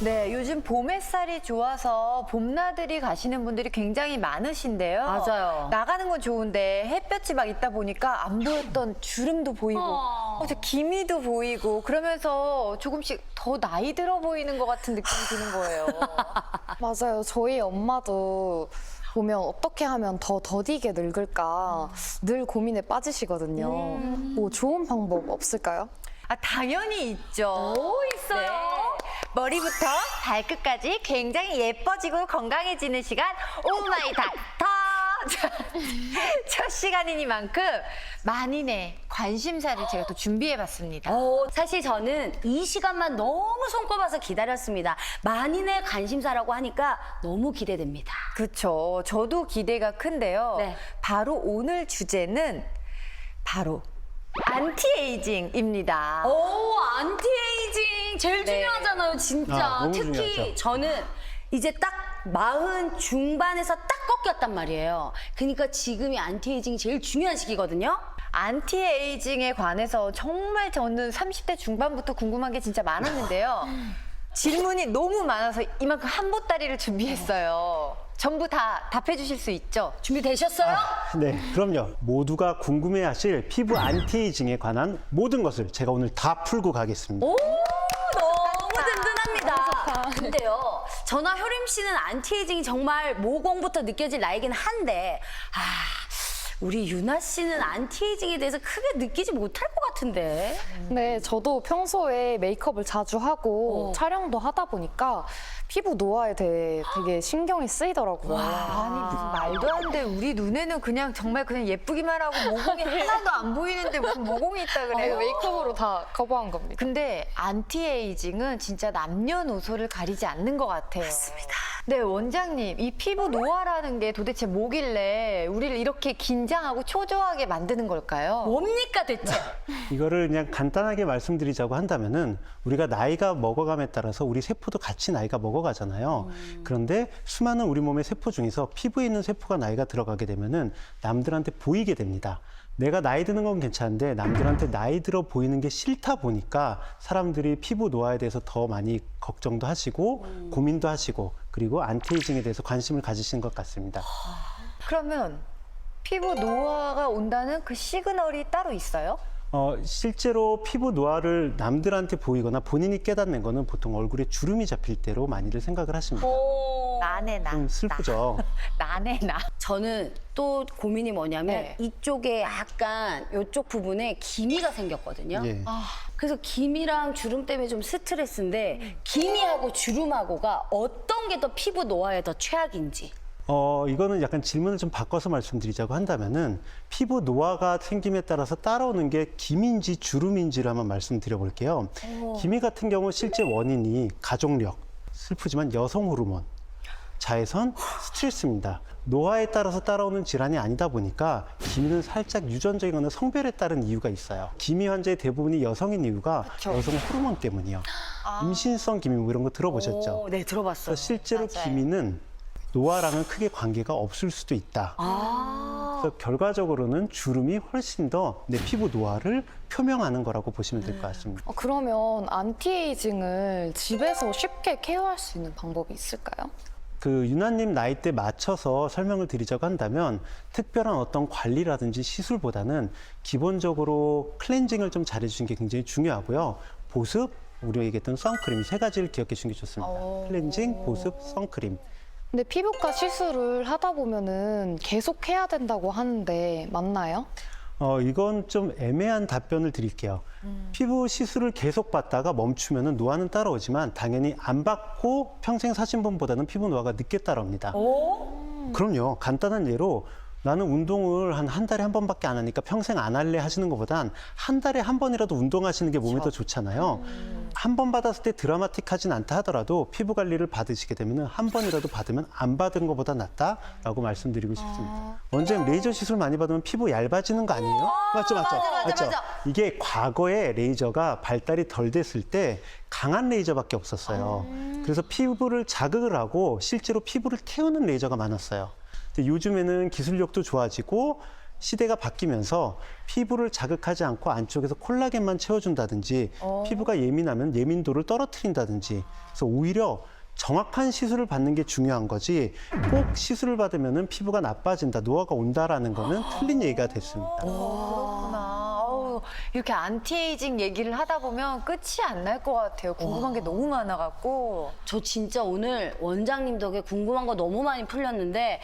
네, 요즘 봄 햇살이 좋아서 봄나들이 가시는 분들이 굉장히 많으신데요. 맞아요. 나가는 건 좋은데 햇볕이 막 있다 보니까 안 보였던 주름도 보이고 저 기미도 보이고 그러면서 조금씩 더 나이 들어 보이는 것 같은 느낌이 드는 거예요. 맞아요. 저희 엄마도 보면 어떻게 하면 더 더디게 늙을까 늘 고민에 빠지시거든요. 뭐 좋은 방법 없을까요? 아, 당연히 있죠. 있어요. 머리부터 발끝까지 굉장히 예뻐지고 건강해지는 시간 오마이 닥터. 첫 시간이니만큼 만인의 관심사를 제가 또 준비해봤습니다. 사실 저는 이 시간만 너무 손꼽아서 기다렸습니다. 만인의 관심사라고 하니까 너무 기대됩니다. 그렇죠. 저도 기대가 큰데요. 네. 바로 오늘 주제는 바로 안티에이징입니다. 안티에이징 제일 네. 중요하잖아요, 진짜. 너무 특히 중요하죠. 저는 이제 딱 40 중반에서 딱 꺾였단 말이에요. 그러니까 지금이 안티에이징이 제일 중요한 시기거든요. 안티에이징에 관해서 정말 저는 30대 중반부터 궁금한 게 진짜 많았는데요. 질문이 너무 많아서 이만큼 한 보따리를 준비했어요. 전부 다 답해 주실 수 있죠? 준비되셨어요? 네, 그럼요. 모두가 궁금해하실 피부 안티에이징에 관한 모든 것을 제가 오늘 다 풀고 가겠습니다. 너무 든든합니다. 근데요, 저나 효림 씨는 안티에이징이 정말 모공부터 느껴질 나이긴 한데, 우리 유나 씨는 안티에이징에 대해서 크게 느끼지 못할 것 같은데. 네, 저도 평소에 메이크업을 자주 하고 촬영도 하다 보니까 피부 노화에 대해 되게 신경이 쓰이더라고요. 아니 무슨 말도 안 돼. 우리 눈에는 그냥 정말 그냥 예쁘기만 하고 모공이 하나도 안 보이는데 무슨 모공이 있다 그래요. 메이크업으로 다 커버한 겁니다. 근데 안티에이징은 진짜 남녀노소를 가리지 않는 것 같아요. 맞습니다. 네, 원장님, 이 피부 노화라는 게 도대체 뭐길래 우리를 이렇게 긴장하고 초조하게 만드는 걸까요? 뭡니까 대체? 이거를 그냥 간단하게 말씀드리자고 한다면은 우리가 나이가 먹어감에 따라서 우리 세포도 같이 나이가 먹어가잖아요. 그런데 수많은 우리 몸의 세포 중에서 피부에 있는 세포가 나이가 들어가게 되면은 남들한테 보이게 됩니다. 내가 나이 드는 건 괜찮은데 남들한테 나이 들어 보이는 게 싫다 보니까 사람들이 피부 노화에 대해서 더 많이 걱정도 하시고 고민도 하시고 그리고 안티에이징에 대해서 관심을 가지신 것 같습니다. 그러면 피부 노화가 온다는 그 시그널이 따로 있어요? 실제로 피부 노화를 남들한테 보이거나 본인이 깨닫는 거는 보통 얼굴에 주름이 잡힐 때로 많이들 생각을 하십니다. 나네 나. 좀 슬프죠. 나네 나. 저는 또 고민이 뭐냐면 네. 이쪽에 약간 이쪽 부분에 기미가 생겼거든요. 예. 그래서 기미랑 주름 때문에 좀 스트레스인데 기미하고 주름하고가 어떤 게 더 피부 노화에 더 최악인지. 이거는 약간 질문을 좀 바꿔서 말씀드리자고 한다면은 피부 노화가 생김에 따라서 따라오는 게 기미인지 주름인지를 한번 말씀드려볼게요. 기미 같은 경우 실제 원인이 가족력, 슬프지만 여성 호르몬, 자외선, 스트레스입니다. 노화에 따라서 따라오는 질환이 아니다 보니까 기미는 살짝 유전적이거나 성별에 따른 이유가 있어요. 기미 환자의 대부분이 여성인 이유가 여성 호르몬 때문이요. 임신성 기미 뭐 이런 거 들어보셨죠? 네, 들어봤어요. 그래서 실제로 기미는 노화랑은 크게 관계가 없을 수도 있다. 그래서 결과적으로는 주름이 훨씬 더 내 피부 노화를 표명하는 거라고 보시면 될 것 같습니다. 그러면 안티에이징을 집에서 쉽게 케어할 수 있는 방법이 있을까요? 그 유나님 나이대 맞춰서 설명을 드리자고 한다면 특별한 어떤 관리라든지 시술보다는 기본적으로 클렌징을 좀 잘해주시는 게 굉장히 중요하고요. 보습, 우리가 얘기했던 선크림 이 세 가지를 기억해 주시는 게 좋습니다. 클렌징, 보습, 선크림. 근데 피부과 시술을 하다 보면은 계속 해야 된다고 하는데 맞나요? 이건 좀 애매한 답변을 드릴게요. 피부 시술을 계속 받다가 멈추면은 노화는 따라오지만 당연히 안 받고 평생 사신 분보다는 피부 노화가 늦게 따라옵니다. 그럼요. 간단한 예로 나는 운동을 한 달에 한 번밖에 안 하니까 평생 안 할래 하시는 것보단 한 달에 한 번이라도 운동하시는 게 몸에 더 좋잖아요. 한 번 받았을 때 드라마틱하진 않다 하더라도 피부 관리를 받으시게 되면 한 번이라도 받으면 안 받은 것보다 낫다라고 말씀드리고 싶습니다. 원장님 레이저 시술 많이 받으면 피부 얇아지는 거 아니에요? 맞죠? 맞아. 이게 과거에 레이저가 발달이 덜 됐을 때 강한 레이저밖에 없었어요. 그래서 피부를 자극을 하고 실제로 피부를 태우는 레이저가 많았어요. 근데 요즘에는 기술력도 좋아지고 시대가 바뀌면서 피부를 자극하지 않고 안쪽에서 콜라겐만 채워준다든지 피부가 예민하면 예민도를 떨어뜨린다든지 그래서 오히려 정확한 시술을 받는 게 중요한 거지 꼭 시술을 받으면 피부가 나빠진다, 노화가 온다라는 거는 틀린 얘기가 됐습니다. 그렇구나. 아우, 이렇게 안티에이징 얘기를 하다 보면 끝이 안 날 것 같아요. 궁금한 게 너무 많아갖고. 저 진짜 오늘 원장님 덕에 궁금한 거 너무 많이 풀렸는데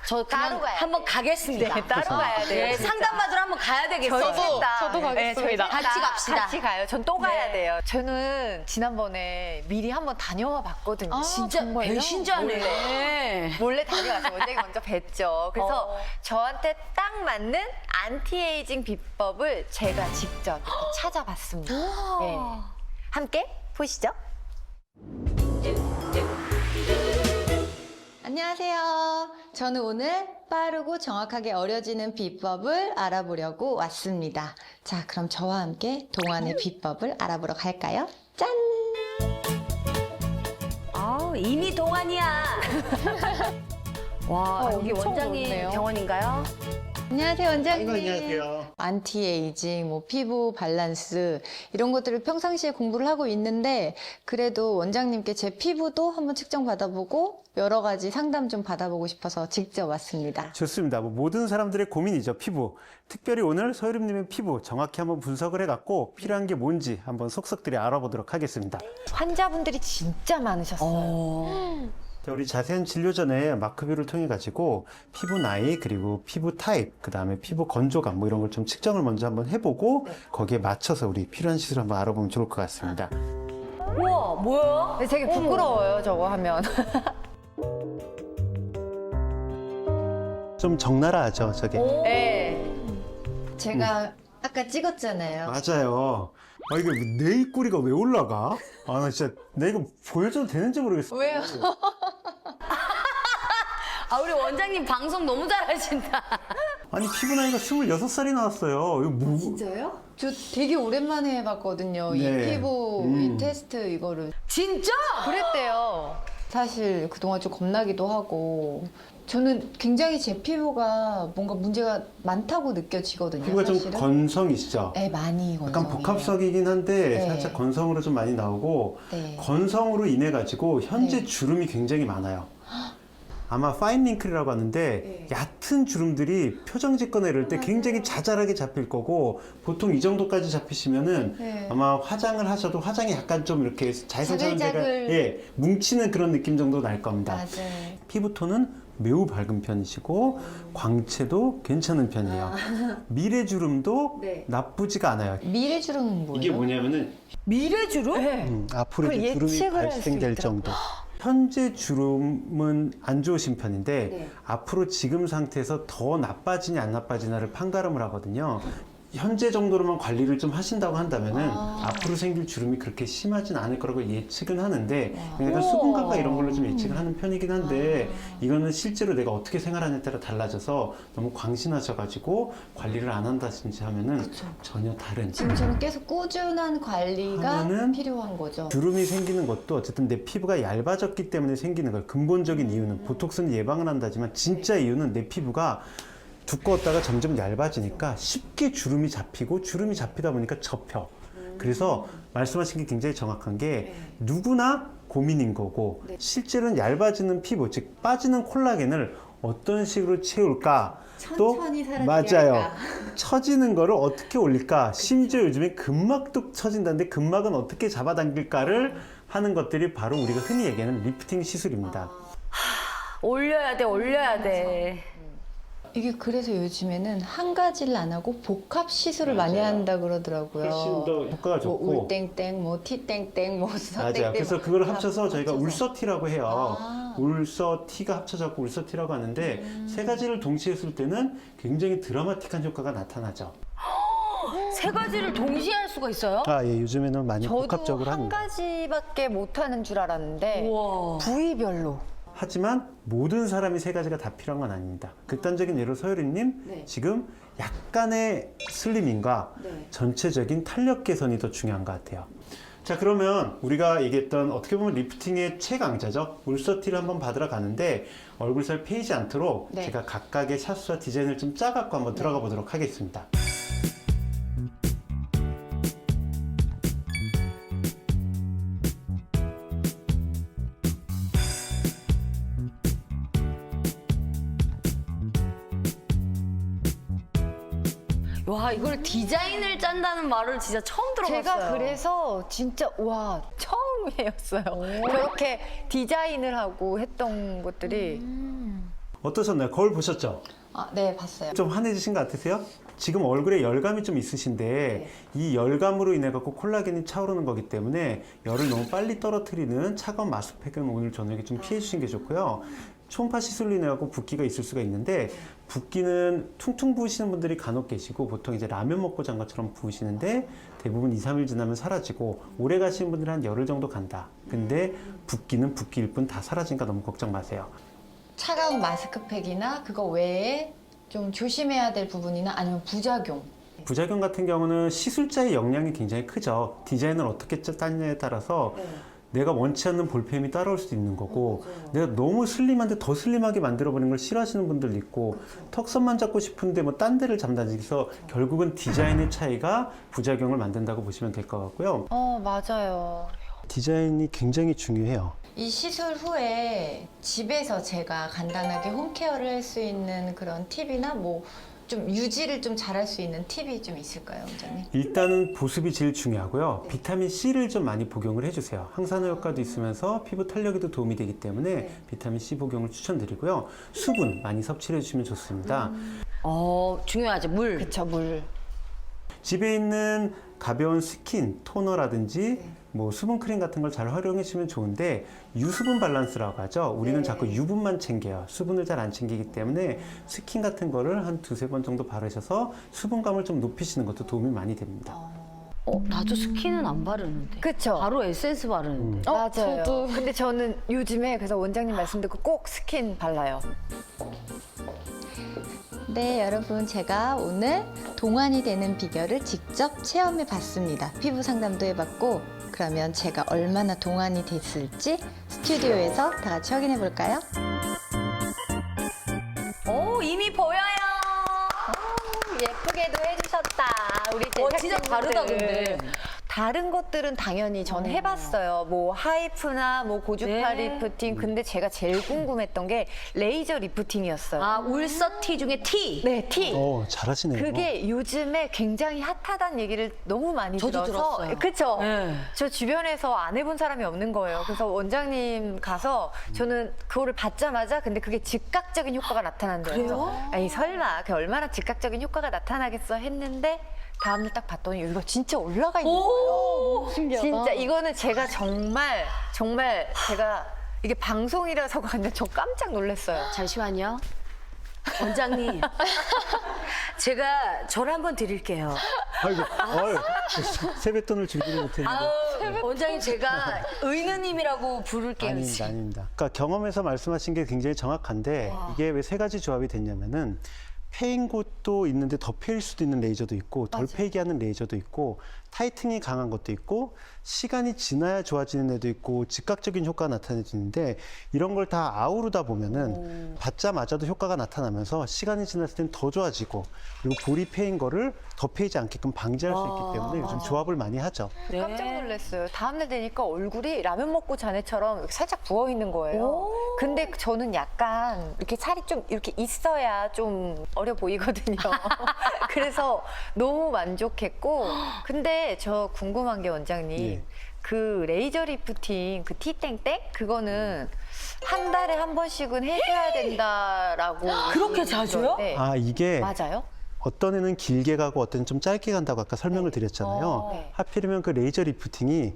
저 따로 그냥 가야 한번 가겠습니다. 네, 따로 가야 돼요. 네, 진짜. 상담받으러 한번 가야 되겠어요. 저도 가겠습니다. 같이 갑시다. 같이 가요. 전 또 가야 네. 돼요. 저는 지난번에 미리 한번 다녀와 봤거든요. 진짜 정말요? 배신자네. 몰래 다녀가서 원장님 먼저 뵀죠. 그래서 저한테 딱 맞는 안티에이징 비법을 제가 직접 이렇게 찾아봤습니다. 네. 함께 보시죠. 안녕하세요. 저는 오늘 빠르고 정확하게 어려지는 비법을 알아보려고 왔습니다. 자, 그럼 저와 함께 동안의 비법을 알아보러 갈까요? 짠! 이미 동안이야. 와, 여기 엄청 원장님 넓네요. 병원인가요? 안녕하세요, 원장님. 안녕하세요. 안티에이징, 피부 밸런스 이런 것들을 평상시에 공부를 하고 있는데 그래도 원장님께 제 피부도 한번 측정 받아보고 여러 가지 상담 좀 받아보고 싶어서 직접 왔습니다. 좋습니다. 모든 사람들의 고민이죠, 피부. 특별히 오늘 서유림님의 피부 정확히 한번 분석을 해갖고 필요한 게 뭔지 한번 속속들이 알아보도록 하겠습니다. 환자분들이 진짜 많으셨어요. 자, 우리 자세한 진료 전에 마크뷰를 통해 가지고 피부 나이 그리고 피부 타입 그다음에 피부 건조감 이런 걸 좀 측정을 먼저 한번 해보고 거기에 맞춰서 우리 필요한 시술 한번 알아보면 좋을 것 같습니다. 우와, 뭐야? 근데 되게 부끄러워요, 저거 하면. 좀 적나라하죠, 저게. 네. 제가 아까 찍었잖아요. 맞아요. 이게 내 입꼬리가 왜 올라가? 나 진짜 내 이거 보여줘도 되는지 모르겠어. 왜요? 우리 원장님 방송 너무 잘하신다. 아니 피부 나이가 26살이 나왔어요. 이거 뭐? 진짜요? 저 되게 오랜만에 해봤거든요. 네. 이 피부 이 테스트 이거를. 진짜? 그랬대요. 사실 그동안 좀 겁나기도 하고 저는 굉장히 제 피부가 뭔가 문제가 많다고 느껴지거든요. 피부가 좀 사실은. 건성이시죠? 네, 많이 건성이에요. 약간 복합성이긴 한데 네. 살짝 건성으로 좀 많이 나오고 네. 건성으로 인해 가지고 현재 네. 주름이 굉장히 많아요. 아마 파인 링클이라고 하는데 얕은 주름들이 표정 짓거나 이럴 때 굉장히 자잘하게 잡힐 거고 보통 이 정도까지 잡히시면은 네. 아마 화장을 하셔도 화장이 약간 좀 이렇게 자연스러운 데가 자글자글. 뭉치는 그런 느낌 정도 날 겁니다. 맞아요. 피부톤은 매우 밝은 편이시고 광채도 괜찮은 편이에요. 미래 주름도 네. 나쁘지가 않아요. 미래주름은 뭐예요? 이게 뭐냐면은 미래주름? 네. 앞으로 그걸 이제 주름이 예측을 할수 발생될 있더라고요. 정도. 현재 주름은 안 좋으신 편인데 네. 앞으로 지금 상태에서 더 나빠지냐 안 나빠지냐를 판가름을 하거든요. 현재 정도로만 관리를 좀 하신다고 한다면은 앞으로 생길 주름이 그렇게 심하진 않을 거라고 예측은 하는데 약간 수분감과 이런 걸로 좀 예측을 하는 편이긴 한데 이거는 실제로 내가 어떻게 생활하느냐에 따라 달라져서 너무 광신하셔가지고 관리를 안 한다든지 하면은 전혀 다른 지금 저는 계속 꾸준한 관리가 하면은 필요한 거죠. 주름이 생기는 것도 어쨌든 내 피부가 얇아졌기 때문에 생기는 거예요. 근본적인 이유는 보톡스는 예방을 한다지만 진짜 이유는 내 피부가 두꺼웠다가 점점 얇아지니까 쉽게 주름이 잡히고 주름이 잡히다 보니까 접혀. 그래서 말씀하신 게 굉장히 정확한 게 누구나 고민인 거고 실제로는 얇아지는 피부, 즉 빠지는 콜라겐을 어떤 식으로 채울까? 천천히 살아야 맞아요. 할까? 처지는 거를 어떻게 올릴까? 심지어 요즘에 근막도 처진다는데 근막은 어떻게 잡아당길까를 하는 것들이 바로 우리가 흔히 얘기하는 리프팅 시술입니다. 올려야 돼, 올려야 돼. 이게 그래서 요즘에는 한 가지를 안 하고 복합 시술을 많이 한다 그러더라고요. 훨씬 더 효과가 좋고. 뭐 울땡땡, 뭐 티땡땡, 뭐 서땡땡. 맞아요. 그래서 그걸 합쳐서 저희가 합쳐서. 울서티라고 해요. 아. 울서티가 합쳐져서 울서티라고 하는데 세 가지를 동시에 했을 때는 굉장히 드라마틱한 효과가 나타나죠. 세 가지를 동시에 할 수가 있어요? 예, 요즘에는 많이 저도 복합적으로 한 합니다. 가지밖에 못하는 줄 알았는데 우와. 부위별로. 하지만 모든 사람이 세 가지가 다 필요한 건 아닙니다. 극단적인 예로 서유리님 네. 지금 약간의 슬림인과 네. 전체적인 탄력 개선이 더 중요한 것 같아요. 자, 그러면 우리가 얘기했던 어떻게 보면 리프팅의 최강자죠. 울서티를 한번 받으러 가는데 얼굴살 패이지 않도록 네. 제가 각각의 샷수와 디자인을 좀 짜갖고 한번 들어가 보도록 하겠습니다. 와, 이걸 디자인을 짠다는 말을 진짜 처음 들어봤어요. 제가 그래서 진짜 와 처음이었어요. 그렇게 디자인을 하고 했던 것들이 어떠셨나요? 거울 보셨죠? 아, 네, 봤어요. 좀 환해지신 것 같으세요? 지금 얼굴에 열감이 좀 있으신데 이 열감으로 인해 갖고 콜라겐이 차오르는 거기 때문에 열을 너무 빨리 떨어뜨리는 차가운 마스크팩은 오늘 저녁에 좀 피해 주시는 게 좋고요. 초음파 시술로 인해 갖고 붓기가 있을 수가 있는데 붓기는 퉁퉁 부으시는 분들이 간혹 계시고 보통 이제 라면 먹고 잔 것처럼 부으시는데 대부분 2, 3일 지나면 사라지고 오래 가시는 분들은 한 열흘 정도 간다. 근데 붓기는 붓기일 뿐 다 사라지니까 너무 걱정 마세요. 차가운 마스크팩이나 그거 외에 좀 조심해야 될 부분이나 아니면 부작용. 부작용 같은 경우는 시술자의 역량이 굉장히 크죠. 디자인을 어떻게 짜느냐에 따라서 내가 원치 않는 볼펜이 따라올 수도 있는 거고 내가 너무 슬림한데 더 슬림하게 만들어버리는 걸 싫어하시는 분들도 있고 턱선만 잡고 싶은데 뭐 딴 데를 잡는다든지 그래서 결국은 디자인의 차이가 부작용을 만든다고 보시면 될 것 같고요. 맞아요. 디자인이 굉장히 중요해요. 이 시술 후에 집에서 제가 간단하게 홈케어를 할 수 있는 그런 팁이나 뭐 좀 유지를 좀 잘할 수 있는 팁이 좀 있을까요, 원장님? 일단은 보습이 제일 중요하고요. 비타민 C를 좀 많이 복용을 해주세요. 항산화 효과도 있으면서 피부 탄력에도 도움이 되기 때문에 비타민 C 복용을 추천드리고요. 수분 많이 섭취를 해주시면 좋습니다. 중요하죠. 물. 그쵸 물. 집에 있는 가벼운 스킨 토너라든지 뭐 수분 크림 같은 걸 잘 활용해 주시면 좋은데 유수분 밸런스라고 하죠. 우리는 자꾸 유분만 챙겨요. 수분을 잘 안 챙기기 때문에 스킨 같은 거를 한 2-3번 정도 바르셔서 수분감을 좀 높이시는 것도 도움이 많이 됩니다. 나도 스킨은 안 바르는데. 그쵸. 바로 에센스 바르는데. 맞아요. 저도. 근데 저는 요즘에 그래서 원장님 말씀 듣고 꼭 스킨 발라요. 네, 여러분 제가 오늘 동안이 되는 비결을 직접 체험해 봤습니다. 피부 상담도 해봤고 그러면 제가 얼마나 동안이 됐을지 스튜디오에서 다 같이 확인해 볼까요? 오, 이미 보여요. 예쁘게도 해주셨다. 우리 진짜 다르다, 근데. 다른 것들은 당연히 전 해봤어요. 뭐 하이프나 뭐 고주파 네. 리프팅. 근데 제가 제일 궁금했던 게 레이저 리프팅이었어요. 아, 울서티 중에 T. 네, T. 잘하시네요. 그게 요즘에 굉장히 핫하다는 얘기를 너무 많이 저도 들어서 들었어요. 그쵸? 네. 저 주변에서 안 해본 사람이 없는 거예요. 그래서 원장님 가서 저는 그거를 받자마자 근데 그게 즉각적인 효과가 나타난대요. 그래요? 아니 설마 그 얼마나 즉각적인 효과가 나타나겠어 했는데 다음날 딱 봤더니 이거 진짜 올라가 있는 거예요. 신기하다. 진짜 이거는 제가 정말 제가 이게 방송이라서가 아니라 저 깜짝 놀랐어요. 잠시만요. 원장님. 제가 저를 한번 드릴게요. 아이고, 세뱃돈을 주기를 못했는데. 원장님, 제가 의느님이라고 부를게요. 아닙니다, 아닙니다. 그러니까 경험에서 말씀하신 게 굉장히 정확한데 이게 왜 세 가지 조합이 됐냐면은 패인 곳도 있는데 더 패일 수도 있는 레이저도 있고 덜 패이게 하는 레이저도 있고 타이팅이 강한 것도 있고 시간이 지나야 좋아지는 애도 있고 즉각적인 효과가 나타내지는데 이런 걸 다 아우르다 보면은 받자마자도 효과가 나타나면서 시간이 지났을 땐 더 좋아지고 그리고 볼이 패인 거를 더 패이지 않게끔 방지할 수 있기 때문에 요즘 조합을 많이 하죠. 네. 깜짝 놀랐어요. 다음날 되니까 얼굴이 라면 먹고 잔 애처럼 이렇게 살짝 부어 있는 거예요. 근데 저는 약간 이렇게 살이 좀 이렇게 있어야 좀 어려 보이거든요. 그래서 너무 만족했고. 근데 저 궁금한 게 원장님. 예. 그 레이저 리프팅 그 티땡땡 그거는 한 달에 한 번씩은 해줘야 된다라고 그렇게 자주요? 네. 이게 맞아요? 어떤 애는 길게 가고 어떤 애는 좀 짧게 간다고 아까 설명을 드렸잖아요. 네. 하필이면 그 레이저 리프팅이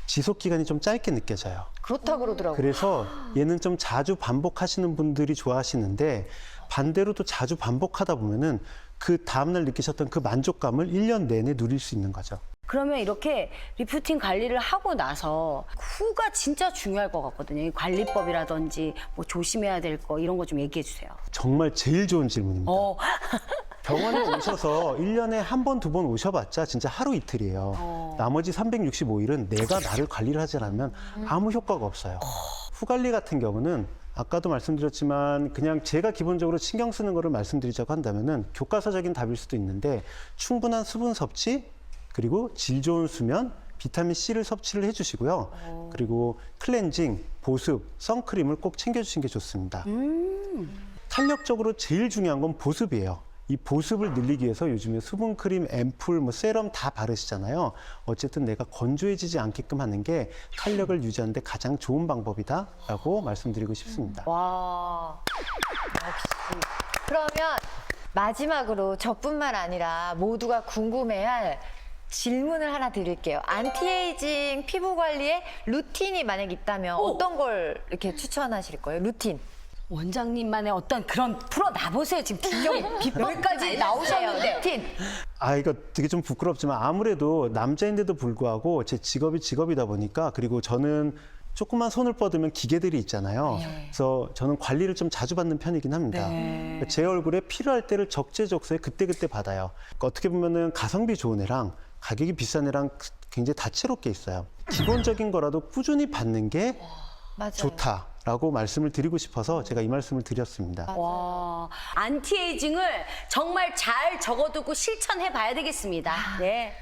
지속 기간이 좀 짧게 느껴져요. 그렇다 그러더라고요. 그래서 얘는 좀 자주 반복하시는 분들이 좋아하시는데 반대로 또 자주 반복하다 보면은 그 다음날 느끼셨던 그 만족감을 1년 내내 누릴 수 있는 거죠. 그러면 이렇게 리프팅 관리를 하고 나서 후가 진짜 중요할 것 같거든요. 이 관리법이라든지 뭐 조심해야 될 거 이런 거 좀 얘기해 주세요. 정말 제일 좋은 질문입니다. 병원에 오셔서 1년에 한 번, 두 번 오셔봤자 진짜 하루 이틀이에요. 나머지 365일은 내가 나를 관리를 하지 않으면 아무 효과가 없어요. 후관리 같은 경우는 아까도 말씀드렸지만 그냥 제가 기본적으로 신경 쓰는 거를 말씀드리자고 한다면은 교과서적인 답일 수도 있는데 충분한 수분 섭취, 그리고 질 좋은 수면, 비타민 C를 섭취를 해주시고요. 그리고 클렌징, 보습, 선크림을 꼭 챙겨주시는 게 좋습니다. 탄력적으로 제일 중요한 건 보습이에요. 이 보습을 늘리기 위해서 요즘에 수분크림, 앰플, 뭐 세럼 다 바르시잖아요. 어쨌든 내가 건조해지지 않게끔 하는 게 탄력을 유지하는 데 가장 좋은 방법이다라고 말씀드리고 싶습니다. 와, 역시. 그러면 마지막으로 저뿐만 아니라 모두가 궁금해할 질문을 하나 드릴게요. 안티에이징 피부 관리에 루틴이 만약 있다면 어떤 걸 이렇게 추천하실 거예요? 루틴. 원장님만의 어떤 그런 풀어놔보세요. 지금 기억 비법까지 나오셨는데. 루틴. 이거 되게 좀 부끄럽지만 아무래도 남자인데도 불구하고 제 직업이 직업이다 보니까 그리고 저는 조금만 손을 뻗으면 기계들이 있잖아요. 그래서 저는 관리를 좀 자주 받는 편이긴 합니다. 제 얼굴에 필요할 때를 적재적소에 그때그때 받아요. 그러니까 어떻게 보면은 가성비 좋은 애랑 가격이 비싼 애랑 굉장히 다채롭게 있어요. 기본적인 거라도 꾸준히 받는 게 맞아요. 좋다라고 말씀을 드리고 싶어서 제가 이 말씀을 드렸습니다. 와, 안티에이징을 정말 잘 적어두고 실천해 봐야 되겠습니다. 네.